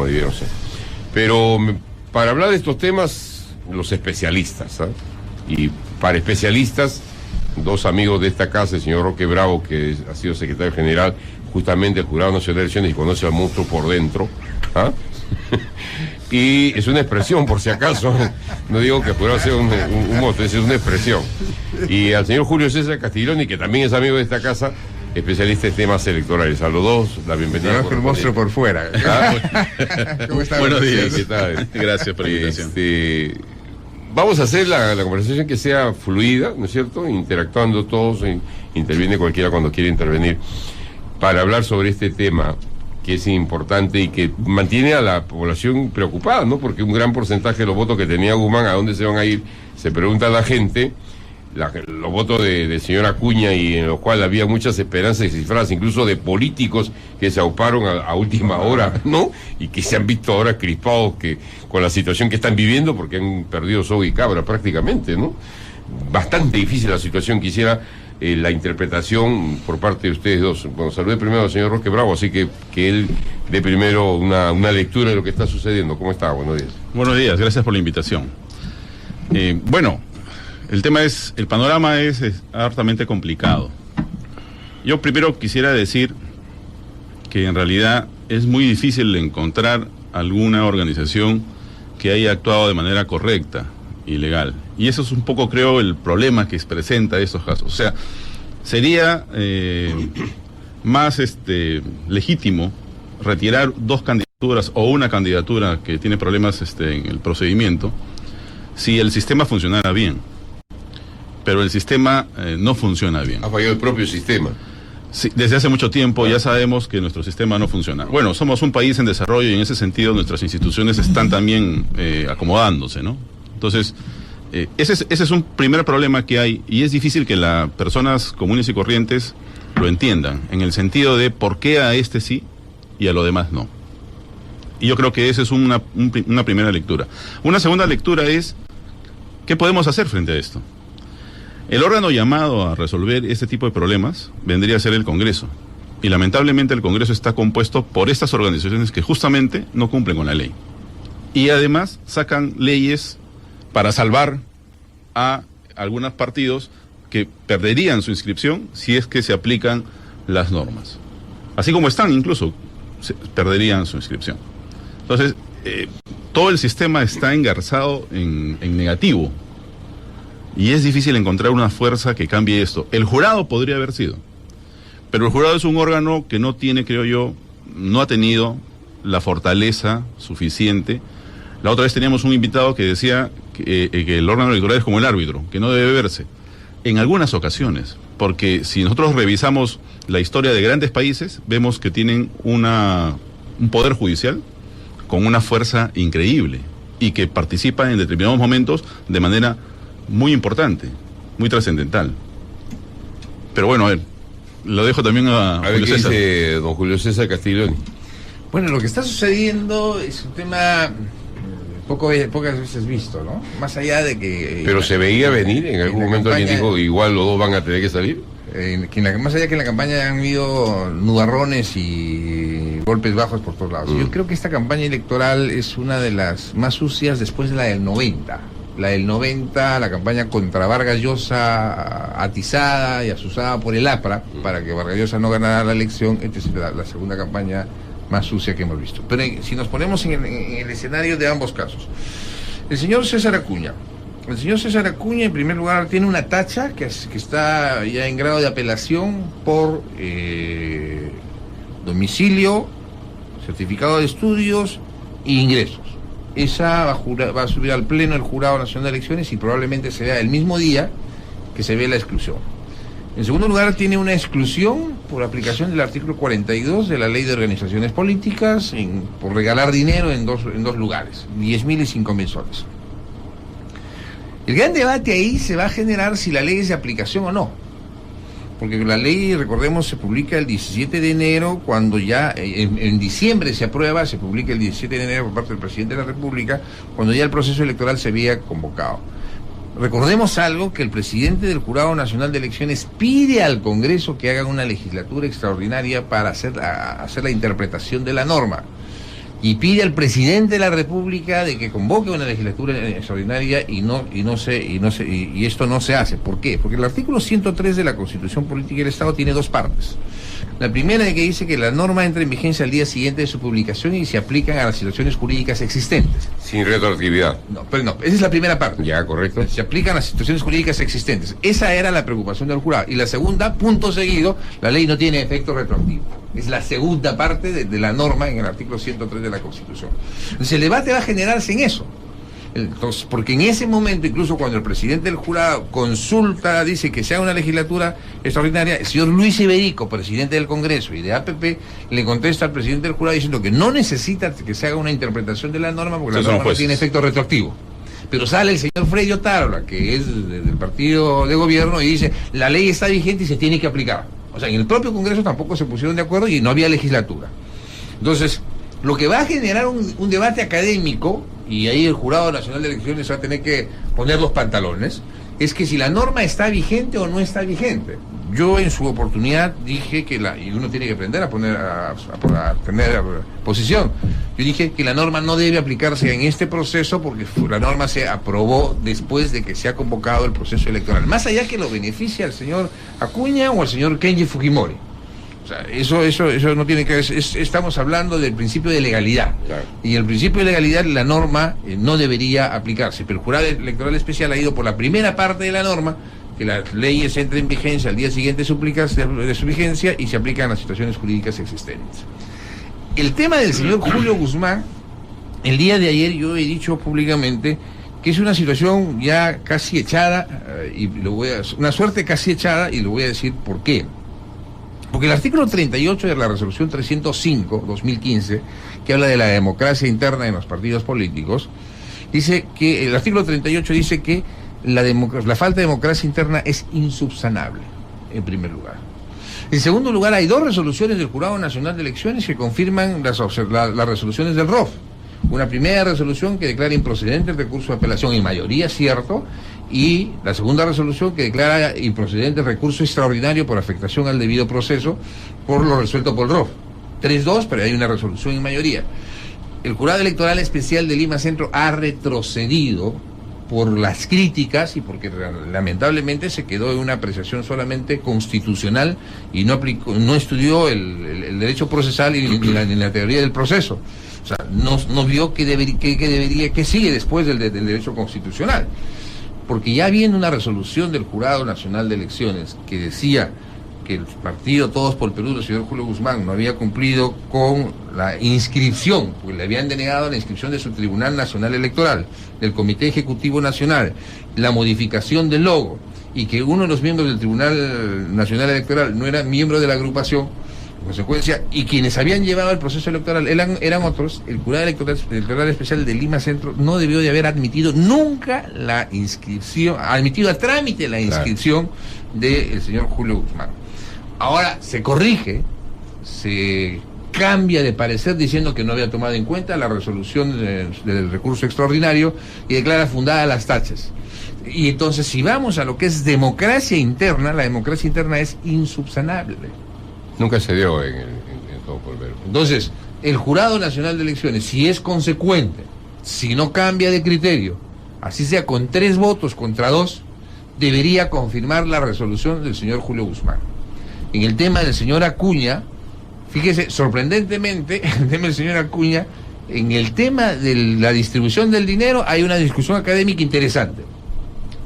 como debieron ser. Pero para hablar de estos temas, los especialistas, ¿eh? Y para especialistas, dos amigos de esta casa, el señor Roque Bravo, que ha sido secretario general justamente del Jurado Nacional de Elecciones y conoce al monstruo por dentro, ¿ah? Y es una expresión, por si acaso, no digo que pudiera ser un monstruo, es una expresión. Y al señor Julio César Castiglioni, que también es amigo de esta casa, especialista en temas electorales. A los dos, la bienvenida. El monstruo por fuera. ¿Cómo está? Buenos días. ¿Qué tal? Gracias por la invitación. Vamos a hacer la conversación que sea fluida, ¿no es cierto? Interactuando todos, interviene cualquiera cuando quiera intervenir, para hablar sobre este tema que es importante y que mantiene a la población preocupada, ¿no? Porque un gran porcentaje de los votos que tenía Guzmán, ¿a dónde se van a ir? Se pregunta a la gente. Los votos del señor Acuña, y en los cuales había muchas esperanzas cifradas, incluso de políticos que se auparon a última hora, ¿no? Y que se han visto ahora crispados con la situación que están viviendo, porque han perdido soga y cabra prácticamente, ¿no? Bastante difícil la situación. Quisiera la interpretación por parte de ustedes dos. Bueno, saludé primero al señor Roque Bravo, así que él dé primero una lectura de lo que está sucediendo. ¿Cómo está? Buenos días. Buenos días, gracias por la invitación. Bueno, el panorama es hartamente complicado. Yo primero quisiera decir que en realidad es muy difícil encontrar alguna organización que haya actuado de manera correcta y legal. Y eso es un poco, creo, el problema que presenta estos casos. O sea, sería más legítimo retirar dos candidaturas o una candidatura que tiene problemas en el procedimiento si el sistema funcionara bien. Pero el sistema no funciona bien. Ha fallado el propio sistema. Sí, desde hace mucho tiempo ya sabemos que nuestro sistema no funciona. Bueno, somos un país en desarrollo y en ese sentido nuestras instituciones están también acomodándose, ¿no? Entonces, ese es un primer problema que hay, y es difícil que las personas comunes y corrientes lo entiendan, en el sentido de por qué a este sí y a lo demás no. Y yo creo que esa es una primera lectura. Una segunda lectura es, ¿qué podemos hacer frente a esto? El órgano llamado a resolver este tipo de problemas vendría a ser el Congreso. Y lamentablemente el Congreso está compuesto por estas organizaciones que justamente no cumplen con la ley. Y además sacan leyes para salvar a algunos partidos que perderían su inscripción si es que se aplican las normas. Así como están, incluso perderían su inscripción. Entonces, todo el sistema está engarzado en negativo. Y es difícil encontrar una fuerza que cambie esto. El jurado podría haber sido, pero el jurado es un órgano que no tiene, creo yo, no ha tenido la fortaleza suficiente. La otra vez teníamos un invitado que decía que el órgano electoral es como el árbitro, que no debe verse. En algunas ocasiones, porque si nosotros revisamos la historia de grandes países, vemos que tienen un poder judicial con una fuerza increíble y que participa en determinados momentos de manera muy importante, muy trascendental. Pero bueno, a ver, lo dejo también a ver qué dice don Julio César Castiglioni. Bueno, lo que está sucediendo es un tema pocas veces visto, ¿no? Más allá de que... Pero se veía venir, en algún momento alguien dijo, igual los dos van a tener que salir. Más allá que en la campaña han habido nubarrones y golpes bajos por todos lados. Yo creo que esta campaña electoral es una de las más sucias después de la del 90. La del 90, la campaña contra Vargas Llosa, atizada y asusada por el APRA para que Vargas Llosa no ganara la elección. Esta es la segunda campaña más sucia que hemos visto. Pero si nos ponemos en el escenario de ambos casos, el señor César Acuña, en primer lugar, tiene una tacha que está ya en grado de apelación por domicilio, certificado de estudios e ingresos. Esa va a subir al pleno el Jurado Nacional de Elecciones y probablemente se vea el mismo día que se ve la exclusión. En segundo lugar, tiene una exclusión por aplicación del artículo 42 de la Ley de Organizaciones Políticas por regalar dinero en dos lugares, 10.000 y 5.000 soles. El gran debate ahí se va a generar si la ley es de aplicación o no. Porque la ley, recordemos, se publica el 17 de enero, cuando ya en diciembre se aprueba, se publica el 17 de enero por parte del presidente de la República, cuando ya el proceso electoral se había convocado. Recordemos algo, que el presidente del Jurado Nacional de Elecciones pide al Congreso que haga una legislatura extraordinaria para hacer la interpretación de la norma. y pide al presidente de la República de que convoque una legislatura extraordinaria y esto no se hace. ¿Por qué? Porque el artículo 103 de la Constitución Política del Estado tiene dos partes. La primera es que dice que la norma entra en vigencia al día siguiente de su publicación y se aplican a las situaciones jurídicas existentes. Sin retroactividad. No, pero no, esa es la primera parte. Ya, correcto. Se aplican a las situaciones jurídicas existentes. Esa era la preocupación del jurado. Y la segunda, punto seguido, la ley no tiene efecto retroactivo. Es la segunda parte de la norma en el artículo 103 de la Constitución. Entonces el debate va a generarse en eso. Entonces, porque en ese momento, incluso cuando el presidente del jurado consulta, dice que sea una legislatura extraordinaria, el señor Luis Iberico, presidente del Congreso y de APP, le contesta al presidente del jurado diciendo que no necesita que se haga una interpretación de la norma porque la norma no tiene efecto retroactivo. Pero sale el señor Freddy Otárola, que es del partido de gobierno, y dice, la ley está vigente y se tiene que aplicar. O sea, en el propio Congreso tampoco se pusieron de acuerdo y no había legislatura. Entonces, lo que va a generar un debate académico, y ahí el Jurado Nacional de Elecciones va a tener que poner los pantalones, es que si la norma está vigente o no está vigente. Yo en su oportunidad dije que y uno tiene que aprender a tener posición. Yo dije que la norma no debe aplicarse en este proceso porque la norma se aprobó después de que se ha convocado el proceso electoral. Más allá que lo beneficie al señor Acuña o al señor Kenji Fujimori. O sea, eso no tiene que ver, estamos hablando del principio de legalidad. Claro. Y el principio de legalidad, la norma no debería aplicarse, pero el Jurado Electoral Especial ha ido por la primera parte de la norma, que las leyes entren en vigencia al día siguiente de su vigencia y se aplican a las situaciones jurídicas existentes. El tema del señor Julio Guzmán, el día de ayer yo he dicho públicamente que es una situación ya casi echada, una suerte casi echada, y lo voy a decir por qué. Porque el artículo 38 de la resolución 305/2015, que habla de la democracia interna en los partidos políticos, dice que el artículo 38 dice que la falta de democracia interna es insubsanable, en primer lugar. En segundo lugar, hay dos resoluciones del Jurado Nacional de Elecciones que confirman las resoluciones del ROF. Una primera resolución que declara improcedente el recurso de apelación en mayoría, cierto, y la segunda resolución que declara improcedente el recurso extraordinario por afectación al debido proceso por lo resuelto por el ROF. 3-2, pero hay una resolución en mayoría. El Jurado Electoral Especial de Lima Centro ha retrocedido por las críticas y porque lamentablemente se quedó en una apreciación solamente constitucional y no estudió el derecho procesal ni la teoría del proceso. O sea, no vio qué sigue después del derecho constitucional. Porque ya viendo una resolución del Jurado Nacional de Elecciones que decía que el partido Todos por el Perú del señor Julio Guzmán no había cumplido con la inscripción, porque le habían denegado la inscripción de su Tribunal Nacional Electoral, del Comité Ejecutivo Nacional, la modificación del logo, y que uno de los miembros del Tribunal Nacional Electoral no era miembro de la agrupación, en consecuencia, y quienes habían llevado el proceso electoral eran otros, el Jurado Electoral Especial de Lima Centro no debió de haber admitido nunca la inscripción, admitido a trámite la inscripción del señor Julio Guzmán. Ahora se corrige, se cambia de parecer diciendo que no había tomado en cuenta la resolución del recurso extraordinario y declara fundadas las tachas. Y entonces, si vamos a lo que es democracia interna, la democracia interna es insubsanable. Nunca se dio en todo por ver. Entonces, el Jurado Nacional de Elecciones, si es consecuente, si no cambia de criterio, así sea con 3 votos contra 2, debería confirmar la resolución del señor Julio Guzmán. En el tema del señor Acuña, fíjese, sorprendentemente, el tema del señor Acuña, en el tema de la distribución del dinero hay una discusión académica interesante,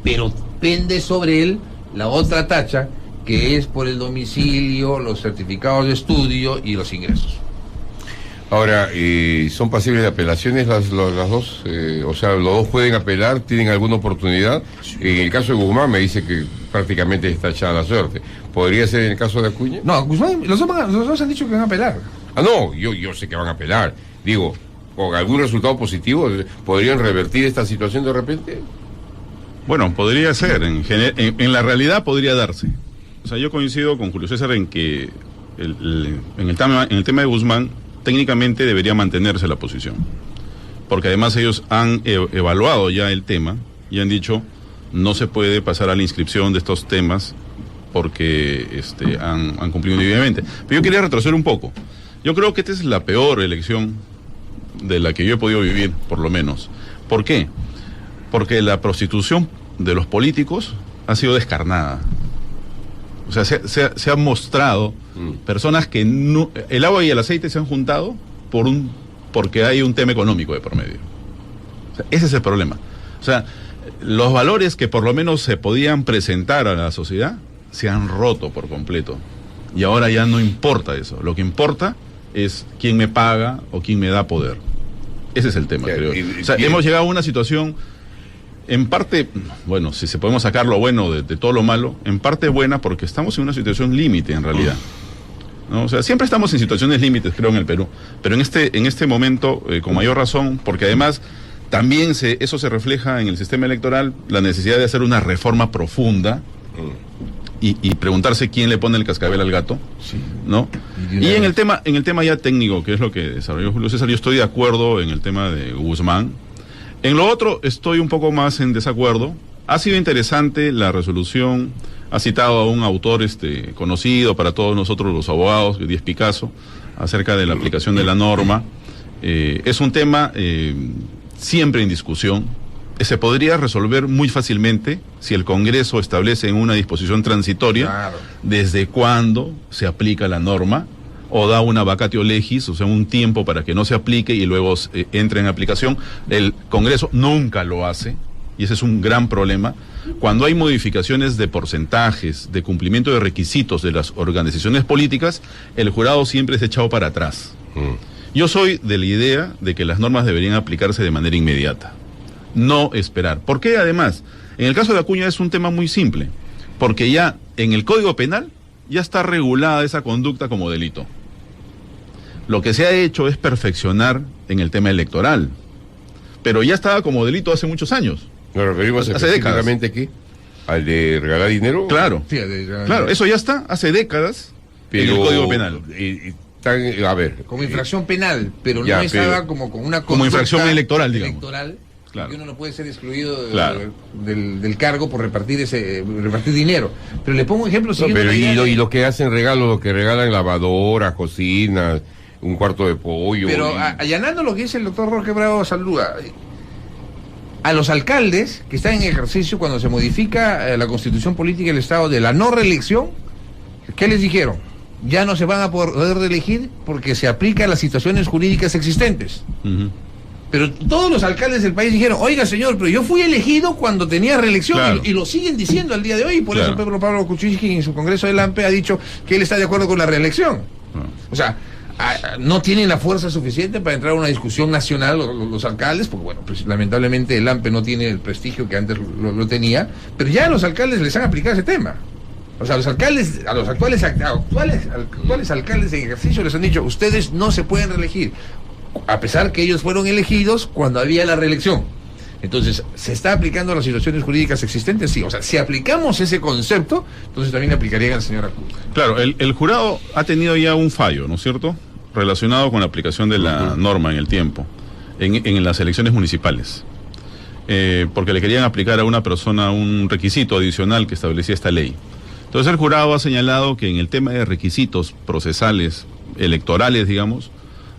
pero pende sobre él la otra tacha, que es por el domicilio, los certificados de estudio y los ingresos. Ahora, ¿son pasibles de apelaciones las dos? O sea, ¿los dos pueden apelar? ¿Tienen alguna oportunidad? Sí. En el caso de Guzmán me dice que prácticamente está echada la suerte. ¿Podría ser en el caso de Acuña? No, Guzmán, los dos han dicho que van a apelar. Ah, no, yo sé que van a apelar. Digo, ¿con algún resultado positivo podrían revertir esta situación de repente? Bueno, podría ser. En la realidad podría darse. O sea, yo coincido con Julio César en que en el tema de Guzmán técnicamente debería mantenerse la posición, porque además ellos han evaluado ya el tema y han dicho no se puede pasar a la inscripción de estos temas porque han cumplido indebidamente. Pero yo quería retroceder un poco. Yo creo que esta es la peor elección de la que yo he podido vivir, por lo menos. ¿Por qué? Porque la prostitución de los políticos ha sido descarnada. O sea, se ha mostrado personas que no, el agua y el aceite se han juntado porque hay un tema económico de por medio. O sea, ese es el problema. O sea, los valores que por lo menos se podían presentar a la sociedad se han roto por completo. Y ahora ya no importa eso. Lo que importa es quién me paga o quién me da poder. Ese es el tema, creo. O sea, hemos llegado a una situación, en parte, bueno, si se podemos sacar lo bueno de todo lo malo, en parte buena porque estamos en una situación límite en realidad. ¿No? O sea, siempre estamos en situaciones límites, creo, en el Perú. Pero en este momento, con mayor razón, porque además también eso se refleja en el sistema electoral, la necesidad de hacer una reforma profunda. Y preguntarse quién le pone el cascabel al gato, sí, ¿no? Y en el tema ya técnico, que es lo que desarrolló Julio César, yo estoy de acuerdo en el tema de Guzmán. En lo otro estoy un poco más en desacuerdo. Ha sido interesante la resolución, ha citado a un autor conocido para todos nosotros los abogados, Díaz Picasso, acerca de la aplicación de la norma. Es un tema siempre en discusión. Se podría resolver muy fácilmente si el Congreso establece en una disposición transitoria desde cuándo se aplica la norma, o da una vacatio legis, o sea, un tiempo para que no se aplique y luego entre en aplicación. El Congreso nunca lo hace, y ese es un gran problema. Cuando hay modificaciones de porcentajes, de cumplimiento de requisitos de las organizaciones políticas, el jurado siempre es echado para atrás. Yo soy de la idea de que las normas deberían aplicarse de manera inmediata, no esperar. ¿Por qué? Además, en el caso de Acuña es un tema muy simple, porque ya en el Código Penal ya está regulada esa conducta como delito. Lo que se ha hecho es perfeccionar en el tema electoral, pero ya estaba como delito hace muchos años. ¿Nos referimos específicamente aquí? ¿Al de regalar dinero? Claro, sí, claro, eso ya está hace décadas en el Código Penal. A ver, como infracción penal, pero no estaba como una como infracción electoral, digamos. Claro. Que uno no puede ser excluido del cargo por repartir dinero. Pero le pongo un ejemplo siguiendo. Y lo que hacen regalos, lo que regalan lavadoras, cocinas, un cuarto de pollo. Pero allanando lo que dice el doctor Roque Bravo Zaldúa, a los alcaldes que están en ejercicio cuando se modifica la constitución política del Estado de la no reelección, ¿qué les dijeron? Ya no se van a poder reelegir porque se aplican las situaciones jurídicas existentes. Pero todos los alcaldes del país dijeron, oiga señor, pero yo fui elegido cuando tenía reelección, y lo siguen diciendo al día de hoy, y por eso Pedro Pablo Kuczynski en su congreso del AMPE ha dicho que él está de acuerdo con la reelección. O sea, no tienen la fuerza suficiente para entrar a una discusión nacional los alcaldes, porque bueno, pues lamentablemente el AMPE no tiene el prestigio que antes lo tenía, pero ya a los alcaldes les han aplicado ese tema. O sea, a los actuales alcaldes en ejercicio les han dicho, ustedes no se pueden reelegir, a pesar que ellos fueron elegidos cuando había la reelección. Entonces, ¿se está aplicando a las situaciones jurídicas existentes? Sí, o sea, si aplicamos ese concepto, entonces también aplicarían al señor Acuña. Claro, el jurado ha tenido ya un fallo, ¿no es cierto?, relacionado con la aplicación de la norma en el tiempo, en las elecciones municipales, porque le querían aplicar a una persona un requisito adicional que establecía esta ley. Entonces el jurado ha señalado que en el tema de requisitos procesales, electorales, digamos,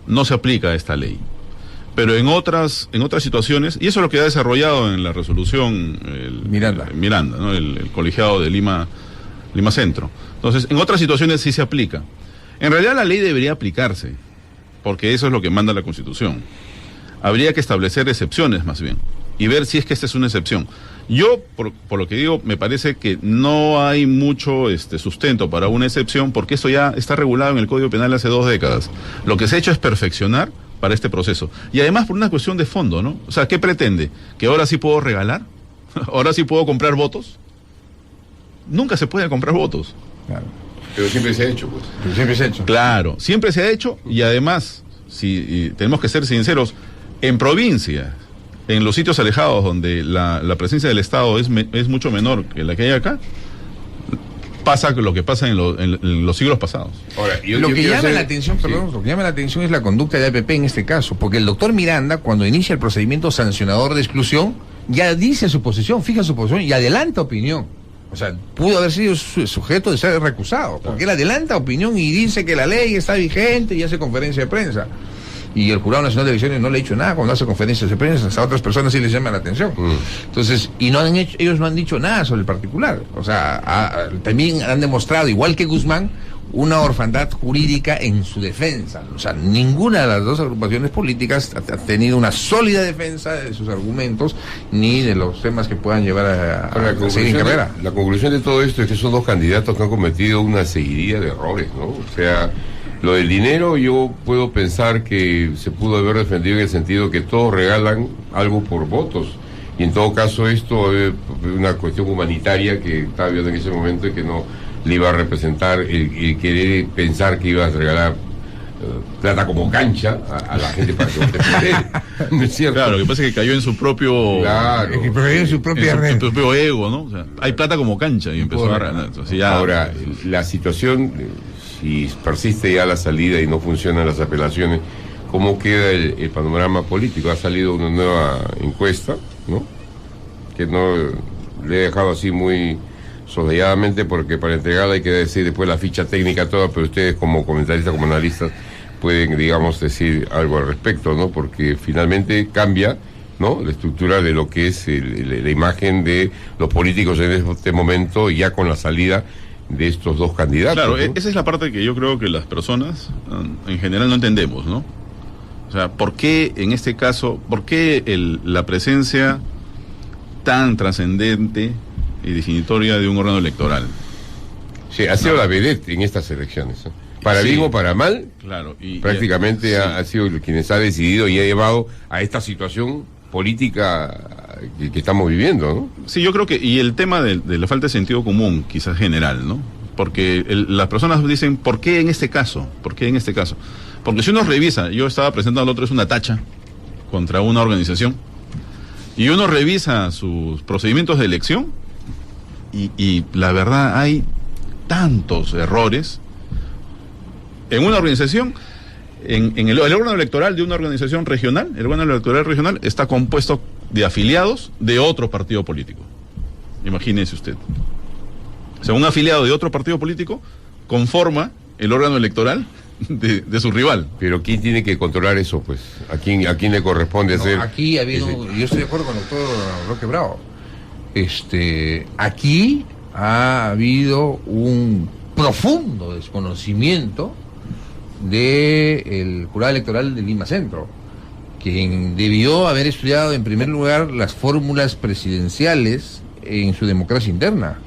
no se aplica esta ley. Pero en otras situaciones, y eso es lo que ha desarrollado en la resolución Miranda, ¿no? el colegiado de Lima Centro. Entonces, en otras situaciones sí se aplica. En realidad la ley debería aplicarse, porque eso es lo que manda la Constitución. Habría que establecer excepciones más bien, y ver si es que esta es una excepción. Yo, por lo que digo, me parece que no hay mucho sustento para una excepción, porque esto ya está regulado en el Código Penal hace 2 décadas. Lo que se ha hecho es perfeccionar para este proceso. Y además por una cuestión de fondo, ¿no? O sea, ¿qué pretende? ¿Que ahora sí puedo regalar? ¿Ahora sí puedo comprar votos? Nunca se puede comprar votos. Claro. Pero siempre se ha hecho, pues. Pero siempre se ha hecho. Claro, siempre se ha hecho, y además, si tenemos que ser sinceros, en provincias, en los sitios alejados donde la presencia del Estado es mucho menor que la que hay acá, pasa lo que pasa en los siglos pasados. Ahora, lo que llama la atención, lo que llama la atención es la conducta de APP en este caso, porque el doctor Miranda, cuando inicia el procedimiento sancionador de exclusión, ya dice su posición, fija su posición y adelanta opinión. O sea, pudo haber sido sujeto de ser recusado, porque él adelanta opinión y dice que la ley está vigente y hace conferencia de prensa. Y el Jurado Nacional de Elecciones no le ha dicho nada cuando hace conferencias de prensa, a otras personas sí les llama la atención. Entonces, y ellos no han dicho nada sobre el particular. O sea, también han demostrado, igual que Guzmán, una orfandad jurídica en su defensa. O sea, ninguna de las dos agrupaciones políticas ha tenido una sólida defensa de sus argumentos ni de los temas que puedan llevar a seguir en carrera. La conclusión de todo esto es que son dos candidatos que han cometido una seguidilla de errores, ¿no? O sea, lo del dinero yo puedo pensar que se pudo haber defendido en el sentido que todos regalan algo por votos. Y en todo caso esto es una cuestión humanitaria que estaba viendo en ese momento y que no le iba a representar el querer pensar que iba a regalar plata como cancha a la gente para que vote por él. ¿No es cierto? Claro, lo que pasa es que cayó en su propio... Claro. Que cayó en su propia en su propio ego, ¿no? O sea, hay plata como cancha y empezó a ganar. Ahora, la situación, si persiste ya la salida y no funcionan las apelaciones, ¿cómo queda el panorama político? Ha salido una nueva encuesta, ¿no? Que no le he dejado así muy soslayadamente, porque para entregarla hay que decir después la ficha técnica toda, pero ustedes como comentaristas, como analistas, pueden, digamos, decir algo al respecto, ¿no? Porque finalmente cambia, ¿no?, la estructura de lo que es la imagen de los políticos en este momento, ya con la salida de estos dos candidatos. Claro, ¿no? Esa es la parte que yo creo que las personas en general no entendemos, ¿no? O sea, ¿por qué en este caso, por qué la presencia tan trascendente y definitoria de un órgano electoral? Sí, ha sido la vedette en estas elecciones, ¿no? Para bien o para mal, claro, prácticamente ha sido quienes ha decidido y ha llevado a esta situación política que estamos viviendo, ¿no? Sí, yo creo que, y el tema de la falta de sentido común, quizás general, ¿no? Porque las personas dicen, ¿por qué en este caso? ¿Por qué en este caso? Porque si uno revisa, yo estaba presentando al otro, es una tacha contra una organización, y uno revisa sus procedimientos de elección, y la verdad hay tantos errores en una organización. En el órgano electoral de una organización regional, el órgano electoral regional está compuesto de afiliados de otro partido político. Imagínese usted. O sea, un afiliado de otro partido político conforma el órgano electoral de su rival. Pero ¿quién tiene que controlar eso, pues? ¿A quién le corresponde hacer? Aquí ha habido, yo estoy de acuerdo con el doctor Roque Bravo. Aquí ha habido un profundo desconocimiento del jurado electoral de Lima Centro, quien debió haber estudiado en primer lugar las fórmulas presidenciales en su democracia interna.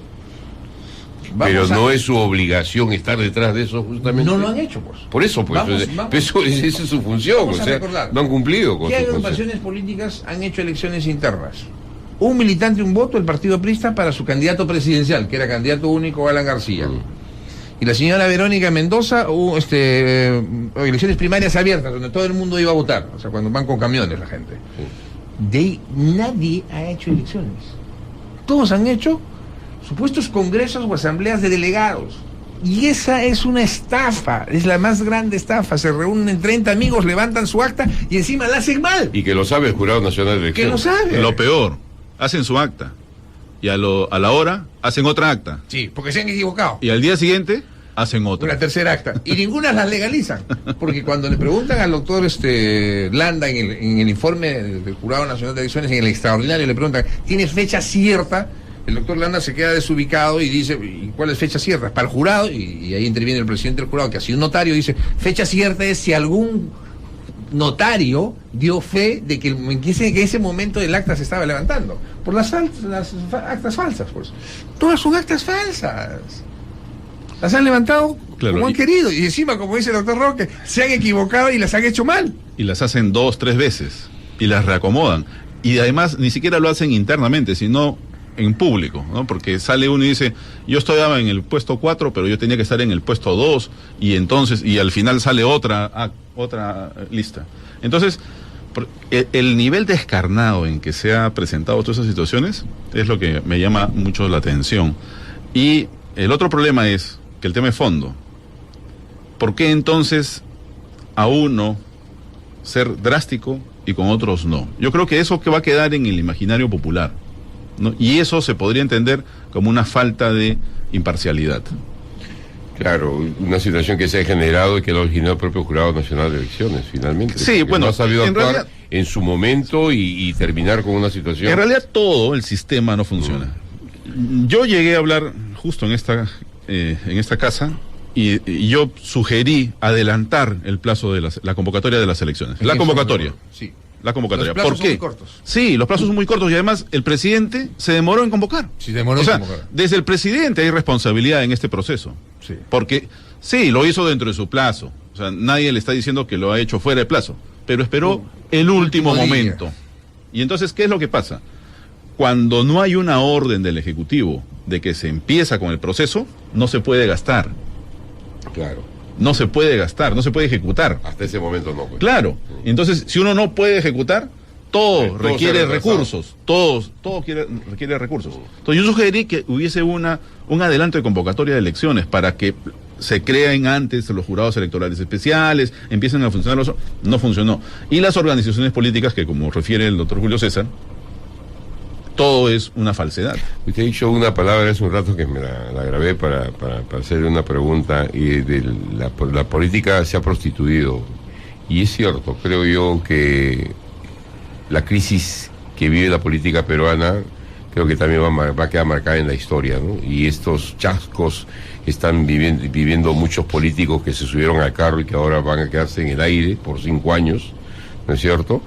Pero no es su obligación estar detrás de eso, justamente. No lo han hecho, pues. Por eso, pues. Esa es su función. O sea, no han cumplido con ¿Qué su función? agrupaciones políticas han hecho elecciones internas? Un militante, un voto, el partido aprista para su candidato presidencial, que era candidato único Alan García. Y la señora Verónica Mendoza, elecciones primarias abiertas, donde todo el mundo iba a votar, o sea, cuando van con camiones la gente. De ahí nadie ha hecho elecciones. Todos han hecho supuestos congresos o asambleas de delegados. Y esa es una estafa, es la más grande estafa. Se reúnen 30 amigos, levantan su acta y encima la hacen mal. Y que lo sabe el Jurado Nacional de Elecciones. Que lo sabe. Lo peor, hacen su acta y a la hora hacen otra acta. Sí, porque se han equivocado. Y al día siguiente hacen otra. Una tercera acta. Y ninguna las legalizan. Porque cuando le preguntan al doctor Landa en el informe del Jurado Nacional de Elecciones, en el extraordinario, le preguntan, ¿tiene fecha cierta? El doctor Landa se queda desubicado y dice, ¿y cuál es fecha cierta? Para el jurado, y ahí interviene el presidente del jurado, que ha sido un notario, dice, fecha cierta es si algún notario dio fe de que en ese momento el acta se estaba levantando. Por las actas falsas, pues. Todas son actas falsas. Las han levantado como han querido. Y encima, como dice el doctor Roque, se han equivocado y las han hecho mal. Y las hacen 2, 3 veces. Y las reacomodan. Y además ni siquiera lo hacen internamente, sino en público, ¿no? Porque sale uno y dice, yo estaba en el puesto 4, pero yo tenía que estar en el puesto 2, y entonces, y al final sale otra lista. Entonces, el nivel descarnado en que se ha presentado todas esas situaciones es lo que me llama mucho la atención. Y el otro problema es que el tema es fondo. ¿Por qué entonces a uno ser drástico y con otros no? Yo creo que eso que va a quedar en el imaginario popular, ¿no? Y eso se podría entender como una falta de imparcialidad. Claro, una situación que se ha generado y que lo originó el propio Jurado Nacional de Elecciones, finalmente. Sí, bueno, no ha sabido en actuar realidad, en su momento y terminar con una situación. en realidad todo el sistema no funciona. Yo llegué a hablar justo en esta casa y yo sugerí adelantar el plazo de la convocatoria de las elecciones. La convocatoria. Sí. La convocatoria. Los plazos ¿Por son qué? muy cortos. Sí, los plazos son muy cortos y además el presidente se demoró en convocar. Sí, demoró O sea, en convocar. desde el presidente hay responsabilidad en este proceso. Sí. Porque sí, lo hizo dentro de su plazo. O sea, nadie le está diciendo que lo ha hecho fuera de plazo, pero esperó el último día. momento. Y entonces, ¿qué es lo que pasa? Cuando no hay una orden del Ejecutivo de que se empieza con el proceso, no se puede gastar. Claro, No se puede gastar, no se puede ejecutar. hasta ese momento no. Pues. Claro. Entonces, si uno no puede ejecutar, todo Todo requiere se ha retrasado. recursos. Todo requiere recursos. Entonces, yo sugerí que hubiese un adelanto de convocatoria de elecciones para que se creen antes los jurados electorales especiales, empiecen a funcionar no funcionó. Y las organizaciones políticas, que como refiere el doctor Julio César, todo es una falsedad. Usted ha dicho una palabra hace un rato que me la grabé para hacer una pregunta, y la política se ha prostituido. Y es cierto, creo yo que la crisis que vive la política peruana creo que también va a quedar marcada en la historia, ¿no? Y estos chascos que están viviendo muchos políticos que se subieron al carro y que ahora van a quedarse en el aire por 5 años, ¿no es cierto?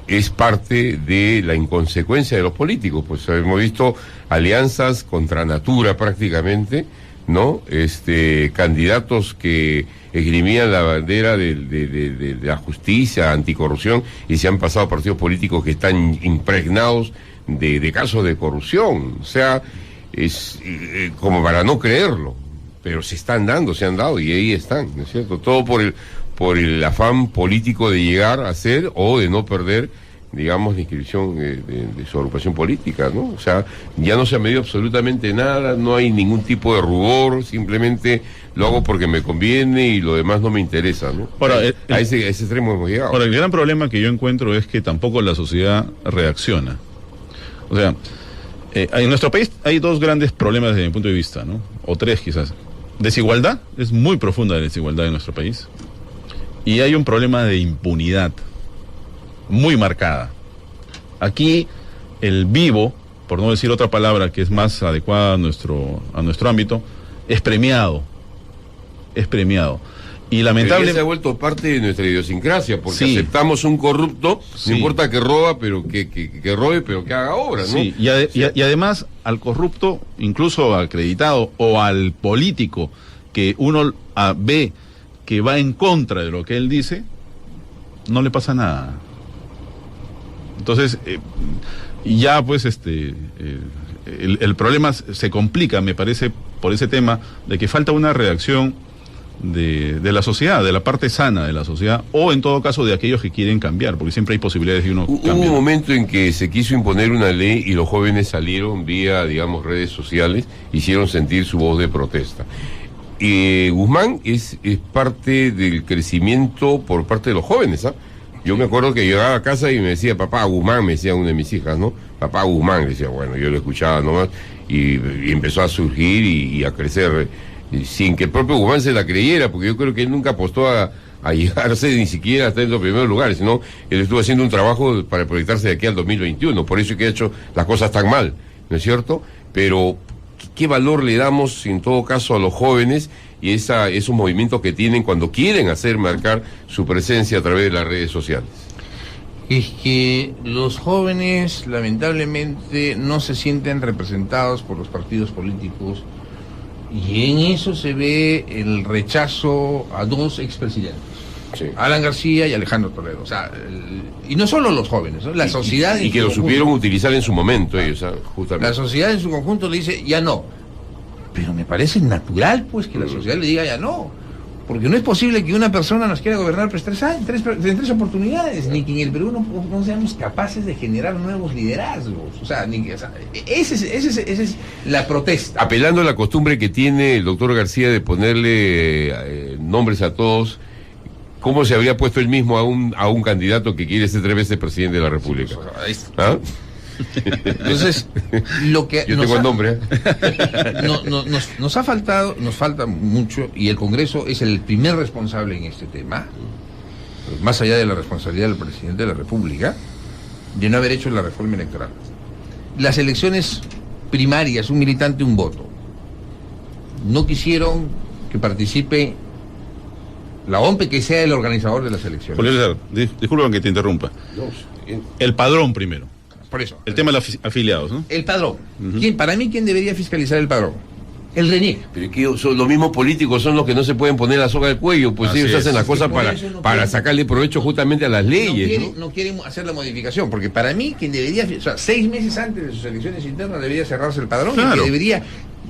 Es parte de la inconsecuencia de los políticos, pues hemos visto alianzas contra natura prácticamente, ¿no? Candidatos que esgrimían la bandera de la justicia, anticorrupción, y se han pasado a partidos políticos que están impregnados de casos de corrupción. O sea, es como para no creerlo, pero se han dado y ahí están, ¿no es cierto? Todo por el afán político de llegar a ser o de no perder, digamos, la inscripción de su agrupación política, ¿no? O sea, ya no se ha medido absolutamente nada, no hay ningún tipo de rubor, simplemente lo hago porque me conviene y lo demás no me interesa, ¿no? Ahora, a ese extremo hemos llegado. Ahora, el gran problema que yo encuentro es que tampoco la sociedad reacciona. O sea, en nuestro país hay 2 grandes problemas desde mi punto de vista, ¿no? O 3 quizás. Desigualdad, es muy profunda la desigualdad en nuestro país. Y hay un problema de impunidad muy marcada. Aquí el vivo, por no decir otra palabra que es más adecuada a nuestro ámbito, es premiado. Es premiado. Y Pero lamentablemente se ha vuelto parte de nuestra idiosincrasia, porque Sí. aceptamos un corrupto, Sí. no importa que roba, pero que robe, pero que haga obra, ¿no? Sí, y además al corrupto, incluso acreditado, o al político que uno ve que va en contra de lo que él dice, no le pasa nada. Entonces, ya pues el problema se complica, me parece, por ese tema de que falta una reacción de la sociedad, de la parte sana de la sociedad, o en todo caso de aquellos que quieren cambiar, porque siempre hay posibilidades de uno Hubo cambiar. un momento en que se quiso imponer una ley y los jóvenes salieron vía, digamos, redes sociales, hicieron sentir su voz de protesta. Guzmán es parte del crecimiento por parte de los jóvenes, ¿ah? Yo me acuerdo que llegaba a casa y me decía, papá Guzmán, me decía una de mis hijas, ¿no? Papá Guzmán, decía, bueno, yo lo escuchaba nomás, y empezó a surgir y a crecer, sin que el propio Guzmán se la creyera, porque yo creo que él nunca apostó a llegarse ni siquiera hasta en los primeros lugares, sino él estuvo haciendo un trabajo para proyectarse de aquí al 2021, por eso es que ha hecho las cosas tan mal, ¿no es cierto? Pero ¿qué valor le damos en todo caso a los jóvenes y esos movimientos que tienen cuando quieren marcar su presencia a través de las redes sociales? Es que los jóvenes lamentablemente no se sienten representados por los partidos políticos, y en eso se ve el rechazo a 2 expresidentes, Sí. Alan García y Alejandro Toledo. O sea, y no solo los jóvenes, ¿no? La sociedad Y en que su lo conjunto. supieron utilizar en su momento ellos, La justamente. sociedad en su conjunto le dice ya no. Pero me parece natural, pues, que la sociedad le diga ya no. Porque no es posible que una persona nos quiera gobernar por 3 años, en 3 oportunidades, ni que en el Perú no seamos capaces de generar nuevos liderazgos. O sea, esa es la protesta. Apelando a la costumbre que tiene el doctor García de ponerle nombres a todos, ¿cómo se habría puesto él mismo a un candidato que quiere ser 3 veces presidente de la República? Ahí ¿Ah? Entonces, lo que yo tengo el nombre. nos falta mucho, y el Congreso es el primer responsable en este tema, más allá de la responsabilidad del presidente de la República, de no haber hecho la reforma electoral. Las elecciones primarias, un militante, un voto. No quisieron que participe la OMPE, que sea el organizador de las elecciones. Julio César, disculpa que te interrumpa. El padrón primero. Por eso. El tema de los afiliados, ¿no? El padrón. Para mí, ¿quién debería fiscalizar el padrón? El RENIEC. Pero es que los mismos políticos son los que no se pueden poner la soga al cuello, pues ellos hacen las cosas para sacarle provecho justamente a las leyes. No quieren hacer la modificación, porque para mí, quien debería, 6 meses antes de sus elecciones internas debería cerrarse el padrón, claro. Y que debería...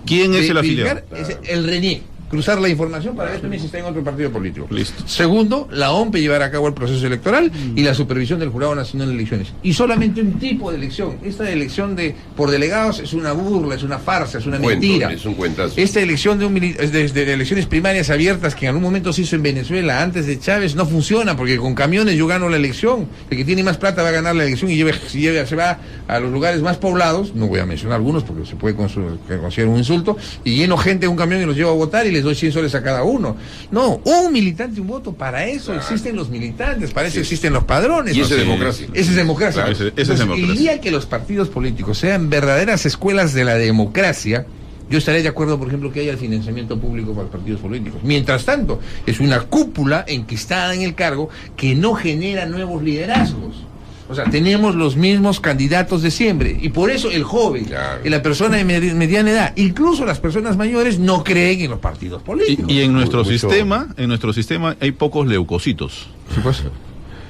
¿Quién es el afiliado? Es el RENIEC. Cruzar la información para ver también si está en otro partido político. Listo. Segundo, la OMPE llevará a cabo el proceso electoral y la supervisión del Jurado Nacional de Elecciones. Y solamente un tipo de elección. Esta elección por delegados es una burla, es una farsa, es una mentira. Es un cuentazo. Esta elección de elecciones primarias abiertas que en algún momento se hizo en Venezuela antes de Chávez no funciona, porque con camiones yo gano la elección. El que tiene más plata va a ganar la elección y se va a los lugares más poblados, no voy a mencionar algunos porque se puede considerar un insulto, y lleno gente en un camión y los llevo a votar y les doy 100 soles a cada uno. No, un militante, un voto, para eso existen los militantes, para eso existen los padrones. Y eso es democracia. Esa es democracia. Claro, esa es democracia. El día que los partidos políticos sean verdaderas escuelas de la democracia, yo estaré de acuerdo, por ejemplo, que haya el financiamiento público para los partidos políticos. Mientras tanto, es una cúpula enquistada en el cargo que no genera nuevos liderazgos. O sea, tenemos los mismos candidatos de siempre. Y por eso el joven, claro, la persona de mediana edad, incluso las personas mayores, no creen en los partidos políticos. Y en nuestro sistema hay pocos leucocitos. Sí, pues.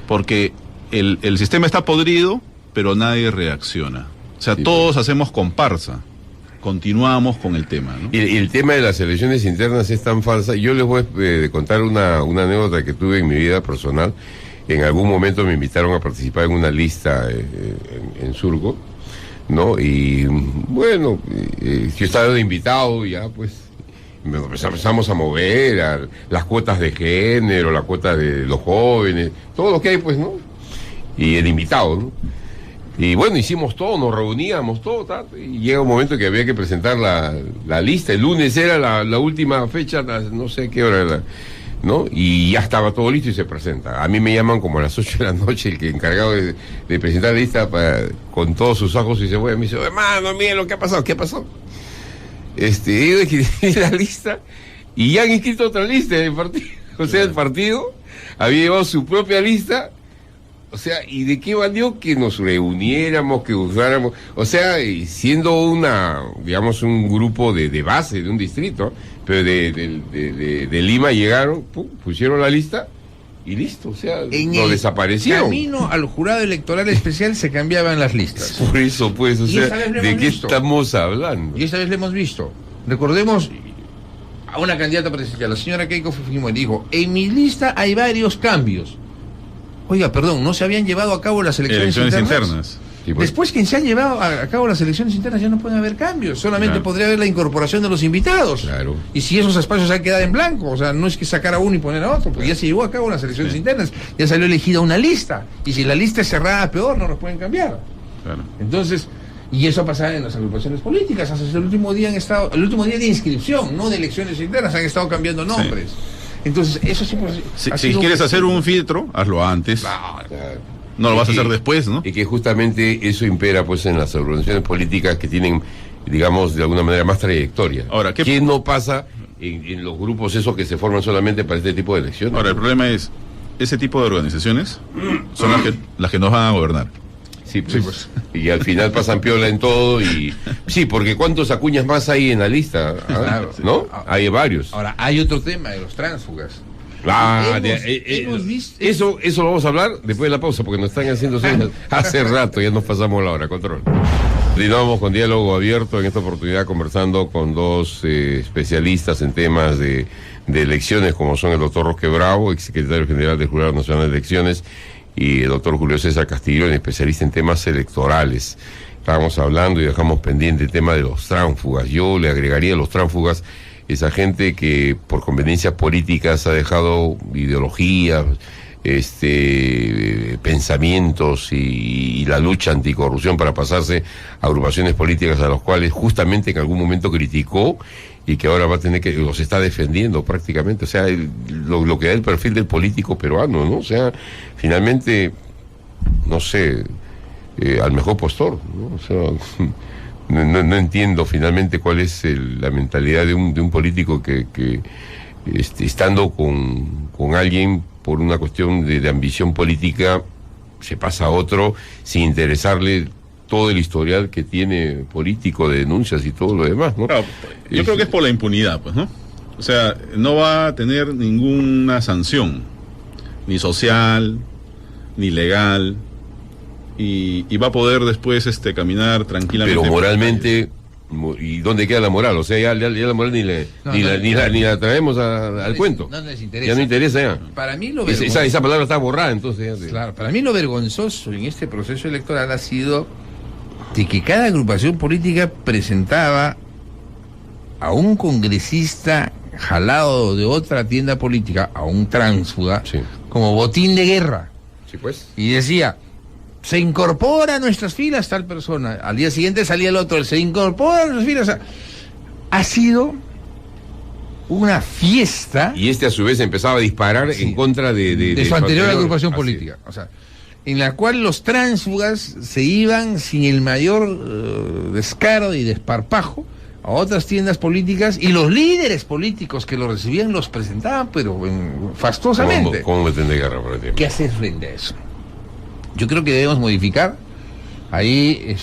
Porque el sistema está podrido, pero nadie reacciona. O sea, todos hacemos comparsa. Continuamos con el tema, ¿no? Y el tema de las elecciones internas es tan falsa. Yo les voy a contar una anécdota que tuve en mi vida personal. En algún momento me invitaron a participar en una lista en Surco, ¿no? Y bueno, yo estaba de invitado, ya pues empezamos a mover las cuotas de género, la cuota de los jóvenes, todo lo que hay, pues, ¿no? Y el invitado, ¿no? Y bueno, hicimos todo, nos reuníamos, todo, y llega un momento que había que presentar la lista. El lunes era la última fecha, no sé qué hora era, ¿no? Y ya estaba todo listo y se presenta. A mí me llaman como a las 8 de la noche, el que encargado de presentar la lista con todos sus ojos, y se fue, me dice, hermano, miren lo que ha pasado. ¿Qué pasó? Yo escribí la lista y ya han inscrito otra lista del partido. O sea, el partido había llevado su propia lista. O sea, ¿y de qué valió que nos reuniéramos, que usáramos? O sea, siendo digamos, un grupo de base de un distrito, pero de Lima llegaron, pusieron la lista y listo, o sea, lo desaparecieron. Camino al jurado electoral especial se cambiaban las listas. Por eso, pues, o sea, ¿de qué estamos hablando? Y esta vez le hemos visto. Recordemos a una candidata presidencial, la señora Keiko Fujimori, dijo, en mi lista hay varios cambios. Oiga, perdón, ¿no se habían llevado a cabo las elecciones internas? Sí, pues. Después que se han llevado a cabo las elecciones internas ya no pueden haber cambios, solamente podría haber la incorporación de los invitados. Claro. Y si esos espacios han quedado en blanco, o sea, no es que sacar a uno y poner a otro, porque ya se llevó a cabo las elecciones internas, ya salió elegida una lista, y si la lista es cerrada, peor, no los pueden cambiar. Claro. Entonces, y eso ha pasado en las agrupaciones políticas, hasta el último día el último día de inscripción, no de elecciones internas, han estado cambiando nombres. Sí. Entonces, eso sí, pues, si quieres hacer un filtro, hazlo antes. Claro. No lo vas a hacer después, ¿no? Y que justamente eso impera, pues, en las organizaciones políticas que tienen, digamos, de alguna manera más trayectoria. Ahora, ¿qué no pasa en los grupos esos que se forman solamente para este tipo de elecciones? Ahora, el problema es, ese tipo de organizaciones son las que nos van a gobernar. Sí, pues. Y al final pasan piola en todo y... Sí, porque ¿cuántos Acuñas más hay en la lista? Claro, ¿no? Hay varios. Ahora, hay otro tema de los tránsfugas. Hemos visto... Eso lo vamos a hablar después de la pausa, porque nos están haciendo señas hace rato, ya nos pasamos la hora, control. Continuamos con diálogo abierto, en esta oportunidad conversando con dos especialistas en temas de elecciones, como son el doctor Roque Bravo, exsecretario general del Jurado Nacional de Elecciones, y el doctor Julio César Castillo, especialista en temas electorales. Estábamos hablando y dejamos pendiente el tema de los tránsfugas. Yo le agregaría a los tránsfugas esa gente que por conveniencias políticas ha dejado ideologías, pensamientos y la lucha anticorrupción para pasarse a agrupaciones políticas a las cuales justamente en algún momento criticó y que ahora va a tener que, los está defendiendo prácticamente, o sea, lo que da el perfil del político peruano, ¿no? O sea, finalmente, no sé, al mejor postor, ¿no? O sea, no entiendo finalmente cuál es la mentalidad de un político que estando con alguien por una cuestión de ambición política, se pasa a otro sin interesarle todo el historial que tiene político de denuncias y todo lo demás, ¿no? Claro, yo creo que es por la impunidad, pues, ¿no? O sea, no va a tener ninguna sanción, ni social, ni legal, y va a poder después caminar tranquilamente. Pero moralmente, ¿y dónde queda la moral? O sea, ya la moral ni la traemos al cuento. No les interesa. Ya no interesa ya. Para mí lo esa palabra está borrada, entonces. Claro, para mí lo vergonzoso en este proceso electoral ha sido de que cada agrupación política presentaba a un congresista jalado de otra tienda política, a un tránsfuga, Sí. como botín de guerra. Sí, pues. Y decía, se incorpora a nuestras filas tal persona. Al día siguiente salía el otro, se incorpora a nuestras filas. O sea, ha sido una fiesta. Y a su vez empezaba a disparar en contra de su anterior agrupación Así política. O sea, en la cual los tránsfugas se iban sin el mayor descaro y desparpajo a otras tiendas políticas, y los líderes políticos que los recibían los presentaban, pero fastuosamente. ¿Cómo me tendré que agarrar por el tiempo? ¿Qué hacer frente a eso? Yo creo que debemos modificar ahí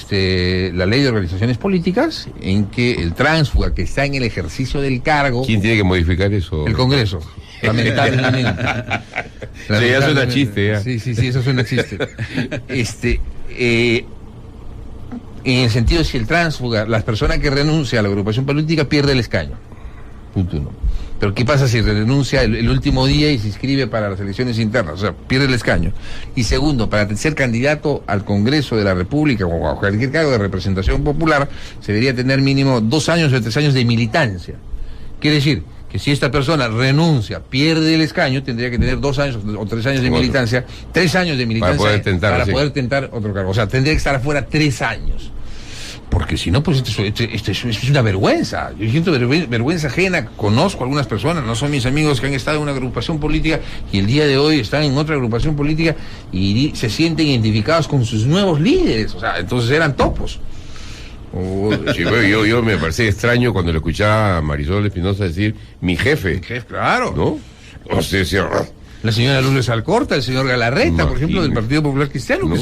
la ley de organizaciones políticas, en que el tránsfuga que está en el ejercicio del cargo... ¿Quién tiene que modificar eso? El Congreso, lamentablemente. Sí, ya suena chiste, ya. Sí, eso suena chiste. En el sentido, si el tránsfuga, las personas que renuncian a la agrupación política, pierde el escaño. Punto uno. Pero ¿qué pasa si renuncia el último día y se inscribe para las elecciones internas? O sea, pierde el escaño. Y segundo, para ser candidato al Congreso de la República o a cualquier cargo de representación popular, se debería tener mínimo 2 años o 3 años de militancia. Quiere decir que si esta persona renuncia, pierde el escaño, tendría que tener 2 años o 3 años de militancia, 3 años de militancia para poder tentar otro cargo. O sea, tendría que estar afuera 3 años. Porque si no, pues esto es una vergüenza. Yo siento vergüenza ajena. Conozco a algunas personas, no son mis amigos, que han estado en una agrupación política y el día de hoy están en otra agrupación política y se sienten identificados con sus nuevos líderes. O sea, entonces eran topos. Sí, bueno, yo me parecía extraño cuando le escuchaba a Marisol Espinosa decir mi jefe. Claro. ¿No? O sea, decía, la señora Lourdes Alcorta, el señor Galarreta, por ejemplo, del Partido Popular Cristiano, ¿no?